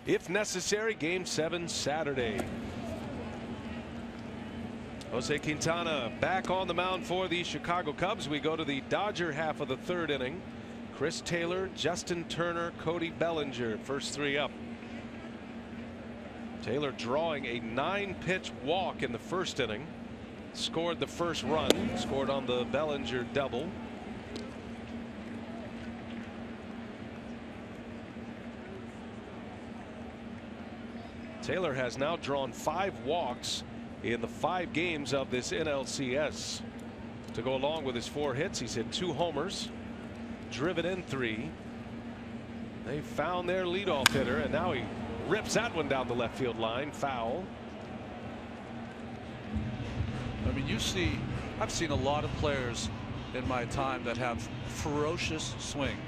if necessary. Game 7 Saturday. Jose Quintana back on the mound for the Chicago Cubs. We go to the Dodger half of the 3rd inning. Chris Taylor, Justin Turner, Cody Bellinger, first 3 up. Taylor drawing a 9-pitch walk in the 1st inning. Scored the first run, scored on the Bellinger double. Taylor has now drawn 5 walks in the 5 games of this NLCS. To go along with his 4 hits, he's hit 2 homers, driven in 3. They found their leadoff hitter, and now he rips that one down the left field line, foul. I mean, I've seen a lot of players in my time that have ferocious swings.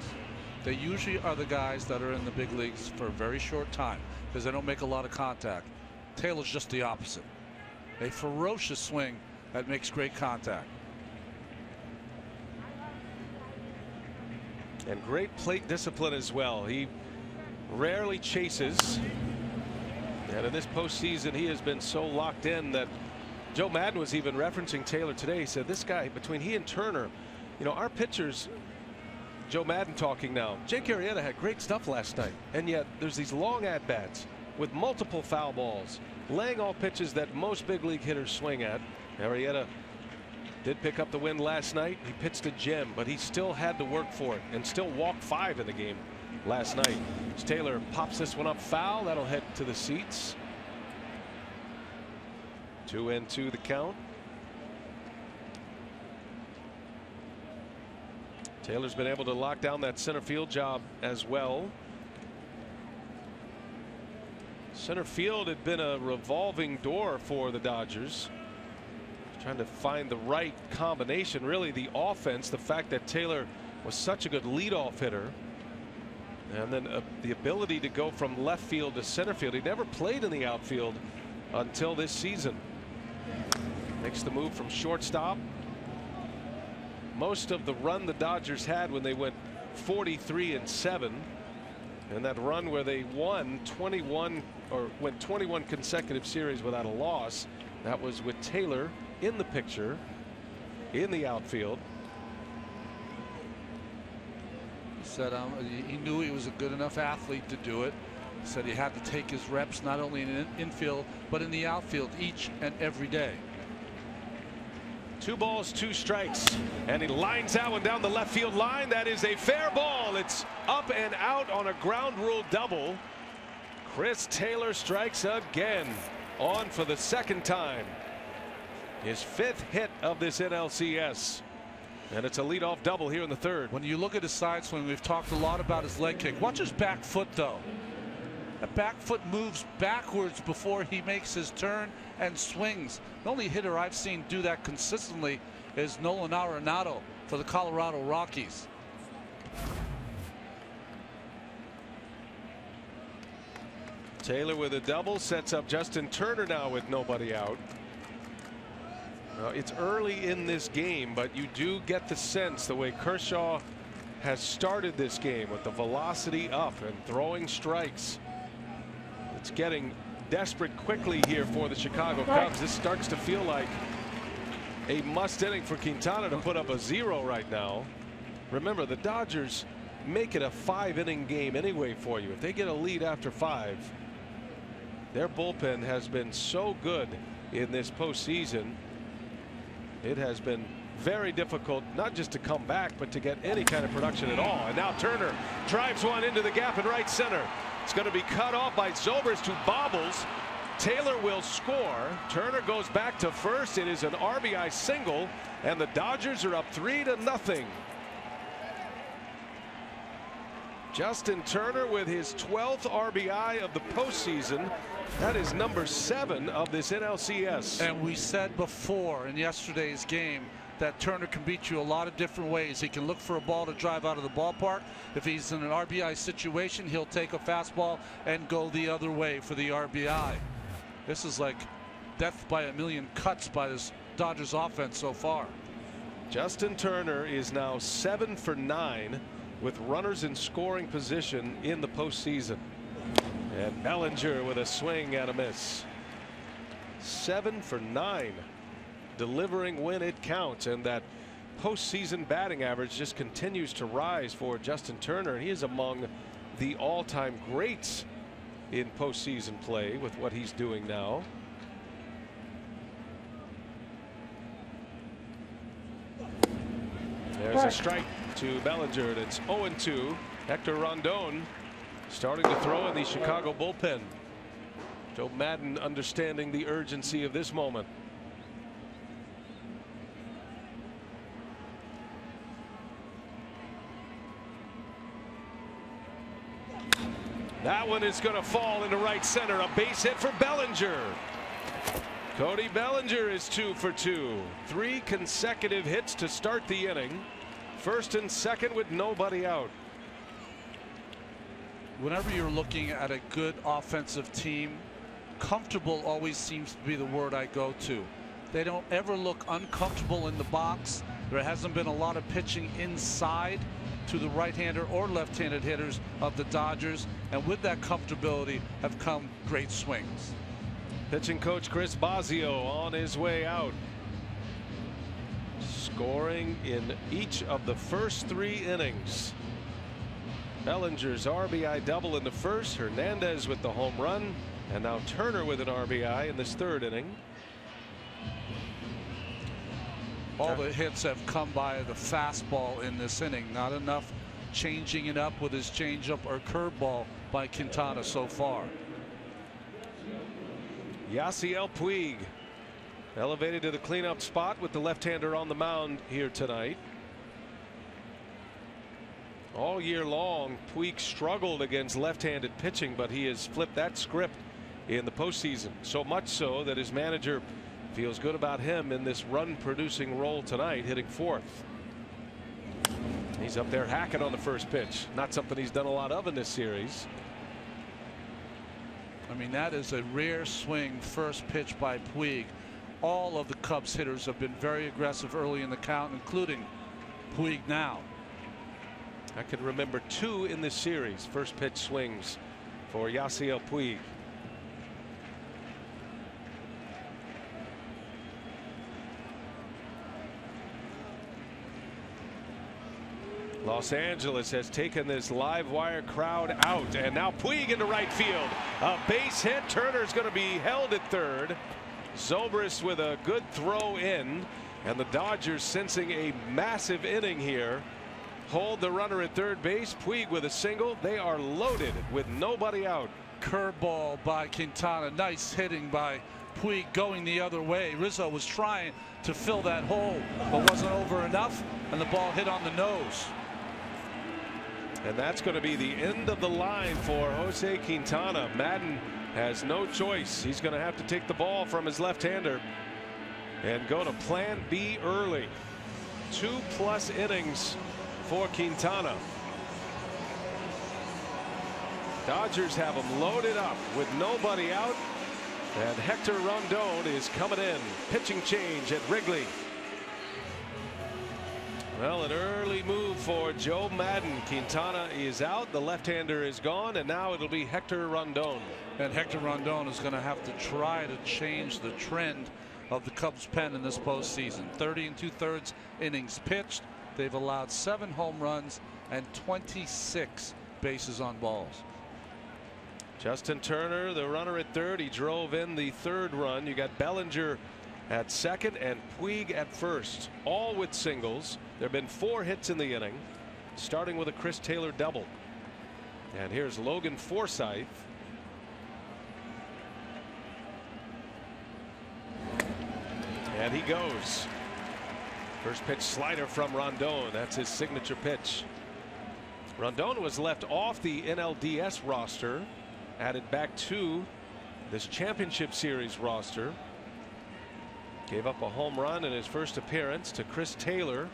They usually are the guys that are in the big leagues for a very short time because they don't make a lot of contact. Taylor's just the opposite. A ferocious swing that makes great contact. And great plate discipline as well. He rarely chases. And in this postseason, he has been so locked in that Joe Maddon was even referencing Taylor today. He said, this guy, between he and Turner, you know, our pitchers, Joe Maddon talking now, Jake Arrieta had great stuff last night. And yet there's these long at-bats with multiple foul balls, laying off pitches that most big league hitters swing at. Arrieta did pick up the win last night. He pitched a gem, but he still had to work for it and still walked 5 in the game last night. As Taylor pops this one up foul, that'll head to the seats. 2-2 the count. Taylor's been able to lock down that center field job as well. Center field had been a revolving door for the Dodgers. Trying to find the right combination. Really, the offense, the fact that Taylor was such a good leadoff hitter, and then the ability to go from left field to center field. He never played in the outfield until this season. Makes the move from shortstop. Most of the run the Dodgers had when they went 43-7, and that run where they won 21 or went 21 consecutive series without a loss, that was with Taylor in the picture in the outfield. He said he knew he was a good enough athlete to do it. He said he had to take his reps not only in the infield but in the outfield each and every day. 2 balls, 2 strikes, and he lines that one down the left field line. That is a fair ball. It's up and out on a ground rule double. Chris Taylor strikes again, on for the 2nd time. His 5th hit of this NLCS, and it's a leadoff double here in the 3rd. When you look at his side swing, we've talked a lot about his leg kick. Watch his back foot, though. That back foot moves backwards before he makes his turn and swings. The only hitter I've seen do that consistently is Nolan Arenado for the Colorado Rockies. Taylor with a double sets up Justin Turner now with nobody out. It's early in this game, but you do get the sense the way Kershaw has started this game with the velocity up and throwing strikes. It's getting desperate quickly here for the Chicago Cubs. This starts to feel like a must inning for Quintana to put up a 0 right now. Remember, the Dodgers make it a 5-inning game anyway for you. If they get a lead after 5, their bullpen has been so good in this postseason. It has been very difficult not just to come back, but to get any kind of production at all. And now Turner drives one into the gap in right center. It's going to be cut off by Zobrist, who bobbles. Taylor will score. Turner goes back to first. It is an RBI single, and the Dodgers are up 3-0. Justin Turner with his 12th RBI of the postseason. That is number 7 of this NLCS. And we said before in yesterday's game that Turner can beat you a lot of different ways. He can look for a ball to drive out of the ballpark. If he's in an RBI situation, he'll take a fastball and go the other way for the RBI. This is like death by a million cuts by this Dodgers offense so far. Justin Turner is now 7 for 9 with runners in scoring position in the postseason. And Bellinger with a swing and a miss. 7 for 9, delivering when it counts, and that postseason batting average just continues to rise for Justin Turner. He is among the all-time greats in postseason play with what he's doing now. There's a strike to Bellinger, and it's 0-2. Hector Rondon starting to throw in the Chicago bullpen. Joe Maddon understanding the urgency of this moment. That one is going to fall into right center. A base hit for Bellinger. Cody Bellinger is 2 for 2. 3 consecutive hits to start the inning. First and second with nobody out. Whenever you're looking at a good offensive team, comfortable always seems to be the word I go to. They don't ever look uncomfortable in the box. There hasn't been a lot of pitching inside to the right-hander or left-handed hitters of the Dodgers, and with that comfortability have come great swings. Pitching coach Chris Bosio on his way out, scoring in each of the first 3 innings. Bellinger's RBI double in the first, Hernandez with the home run, and now Turner with an RBI in this 3rd inning. All the hits have come by the fastball in this inning. Not enough changing it up with his changeup or curveball by Quintana so far. Yasiel Puig elevated to the cleanup spot with the left-hander on the mound here tonight. All year long, Puig struggled against left-handed pitching, but he has flipped that script in the postseason. So much so that his manager feels good about him in this run-producing role tonight, hitting 4th. He's up there hacking on the first pitch. Not something he's done a lot of in this series. I mean, that is a rare swing first pitch by Puig. All of the Cubs hitters have been very aggressive early in the count, including Puig now. I can remember 2 in this series first pitch swings for Yasiel Puig. Los Angeles has taken this live wire crowd out, and now Puig into right field. A base hit. Turner's going to be held at 3rd. Zobrist with a good throw in, and the Dodgers, sensing a massive inning here, hold the runner at 3rd base. Puig with a single. They are loaded with nobody out. Curveball by Quintana. Nice hitting by Puig going the other way. Rizzo was trying to fill that hole, but wasn't over enough, and the ball hit on the nose. And that's going to be the end of the line for Jose Quintana. Maddon has no choice. He's going to have to take the ball from his left-hander and go to plan B early. 2+ innings for Quintana. Dodgers have him loaded up with nobody out, and Hector Rondon is coming in. Pitching change at Wrigley. Well, an early move for Joe Maddon. Quintana is out, the left-hander is gone, and now it'll be Hector Rondon. And Hector Rondon is going to have to try to change the trend of the Cubs pen in this postseason. 30 2/3 innings pitched. They've allowed 7 home runs and 26 bases on balls. Justin Turner, the runner at 3rd. He drove in the 3rd run. You got Bellinger at 2nd and Puig at 1st, all with singles. There have been 4 hits in the inning, starting with a Chris Taylor double. And here's Logan Forsythe. And he goes. First pitch slider from Rondon. That's his signature pitch. Rondon was left off the NLDS roster, added back to this championship series roster. Gave up a home run in his first appearance to Chris Taylor.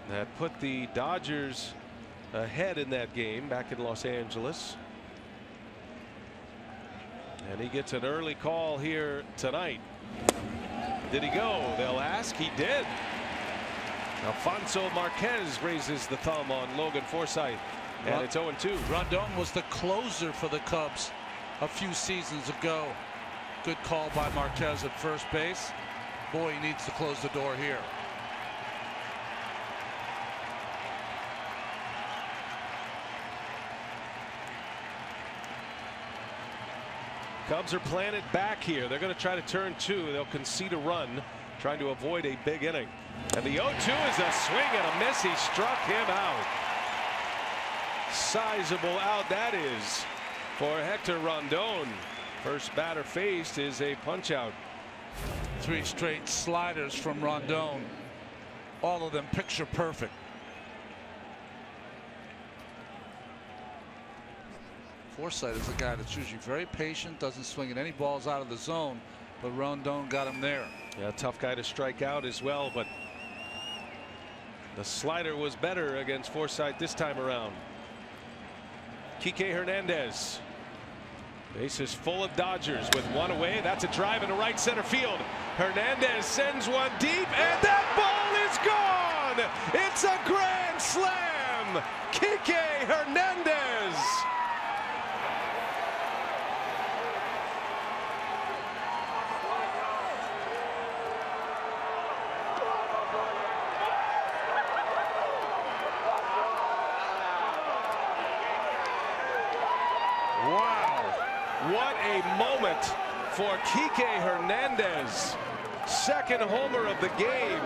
That put the Dodgers ahead in that game back in Los Angeles. And he gets an early call here tonight. Did he go? They'll ask. He did. Alfonso Marquez raises the thumb on Logan Forsythe, and it's 0-2. Rondon was the closer for the Cubs a few seasons ago. Good call by Marquez at first base. Boy, he needs to close the door here. Cubs are playing it back here. They're going to try to turn two. They'll concede a run, trying to avoid a big inning. And the 0-2 is a swing and a miss. He struck him out. Sizable out that is for Hector Rondon. First batter faced is a punch out. 3 straight sliders from Rondon. All of them picture perfect. Forsythe is a guy that's usually very patient, doesn't swing at any balls out of the zone, but Rondon got him there. Yeah, tough guy to strike out as well, but the slider was better against Forsythe this time around. Kike Hernandez. Base is full of Dodgers with one away. That's a drive into right center field. Hernandez sends one deep, and that ball is gone. It's a grand slam. Kike Hernandez. What a moment for Kike Hernandez. Second homer of the game.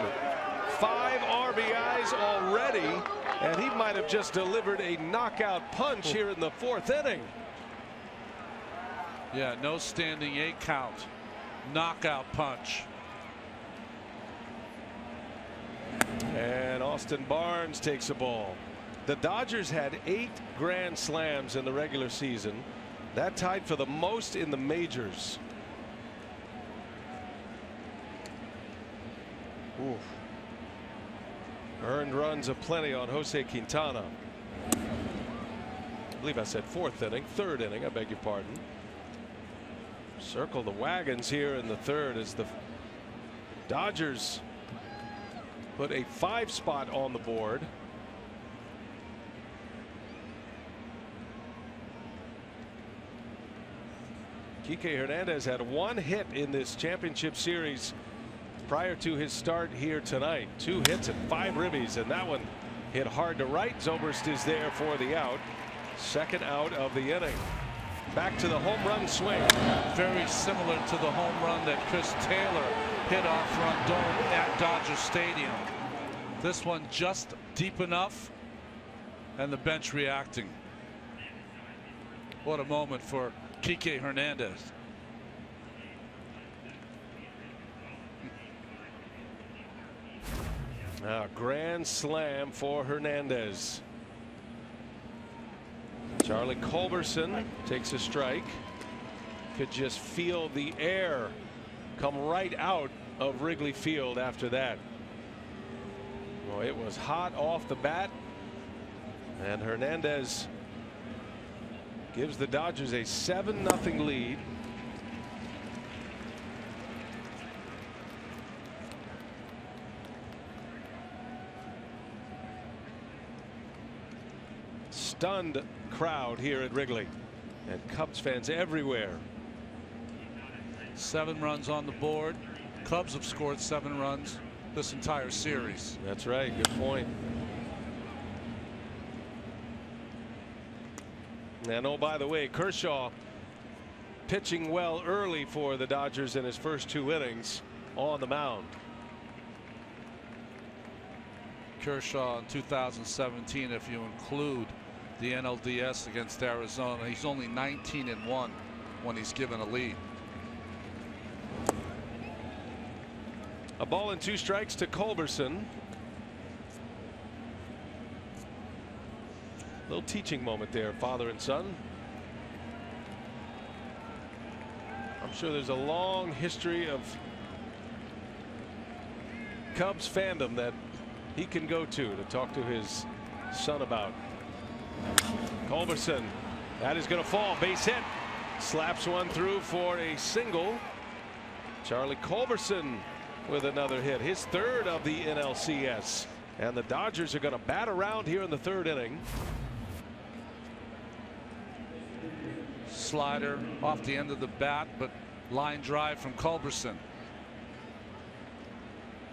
5 RBIs already, and he might have just delivered a knockout punch here in the 4th inning. Yeah, no standing 8 count. Knockout punch. And Austin Barnes takes a ball. The Dodgers had 8 grand slams in the regular season. That tied for the most in the majors. Oof. Earned runs aplenty on Jose Quintana. I believe I said 4th inning, 3rd inning, I beg your pardon. Circle the wagons here in the 3rd as the Dodgers put a 5 spot on the board. Kike Hernandez had 1 hit in this championship series prior to his start here tonight. 2 hits and 5 ribbies, and that one hit hard to right. Zobrist is there for the out. 2nd out of the inning. Back to the home run swing. Very similar to the home run that Chris Taylor hit off Rondon at Dodger Stadium. This one just deep enough, and the bench reacting. What a moment for Kike Hernandez. A grand slam for Hernandez. Charlie Culberson takes a strike. Could just feel the air come right out of Wrigley Field after that. Well, it was hot off the bat, and Hernandez gives the Dodgers a 7-0 lead. Stunned crowd here at Wrigley, and Cubs fans everywhere. 7 runs on the board. Cubs have scored 7 runs this entire series. That's right. Good point. And oh, by the way, Kershaw pitching well early for the Dodgers in his first 2 innings on the mound. Kershaw in 2017, if you include the NLDS against Arizona, he's only 19-1 when he's given a lead. A ball and 2 strikes to Culberson. Little teaching moment there, father and son. I'm sure there's a long history of Cubs fandom that he can go to talk to his son about. Culberson, that is going to fall. Base hit. Slaps one through for a single. Charlie Culberson with another hit, his 3rd of the NLCS. And the Dodgers are going to bat around here in the 3rd inning. Slider off the end of the bat, but line drive from Culberson.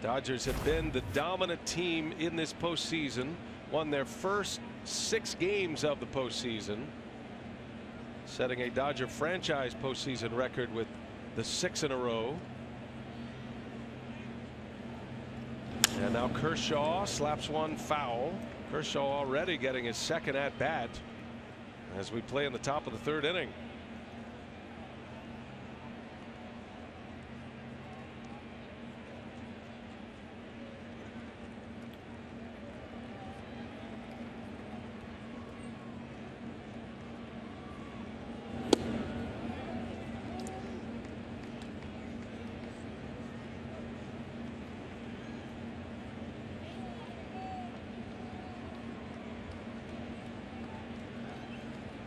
Dodgers have been the dominant team in this postseason. Won their first 6 games of the postseason, setting a Dodger franchise postseason record with the 6 in a row. And now Kershaw slaps one foul. Kershaw already getting his 2nd at bat as we play in the top of the 3rd inning.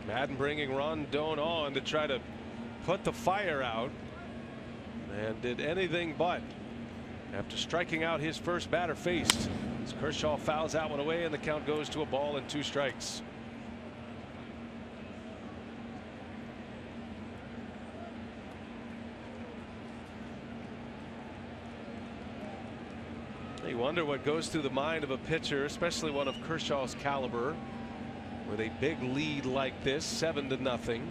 Madden bringing Rondon on to try to put the fire out, and did anything but after striking out his first batter faced. As Kershaw fouls that one away, and the count goes to a ball and 2 strikes. You wonder what goes through the mind of a pitcher, especially one of Kershaw's caliber, with a big lead like this, 7-0.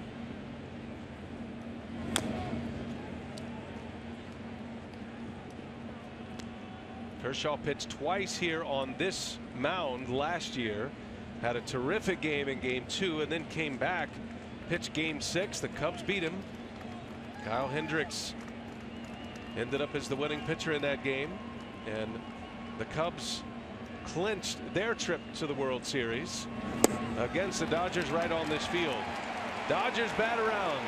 Kershaw pitched twice here on this mound last year. Had a terrific game in game 2 and then came back, pitched game 6. The Cubs beat him. Kyle Hendricks ended up as the winning pitcher in that game, and the Cubs clinched their trip to the World Series against the Dodgers right on this field. Dodgers bat around.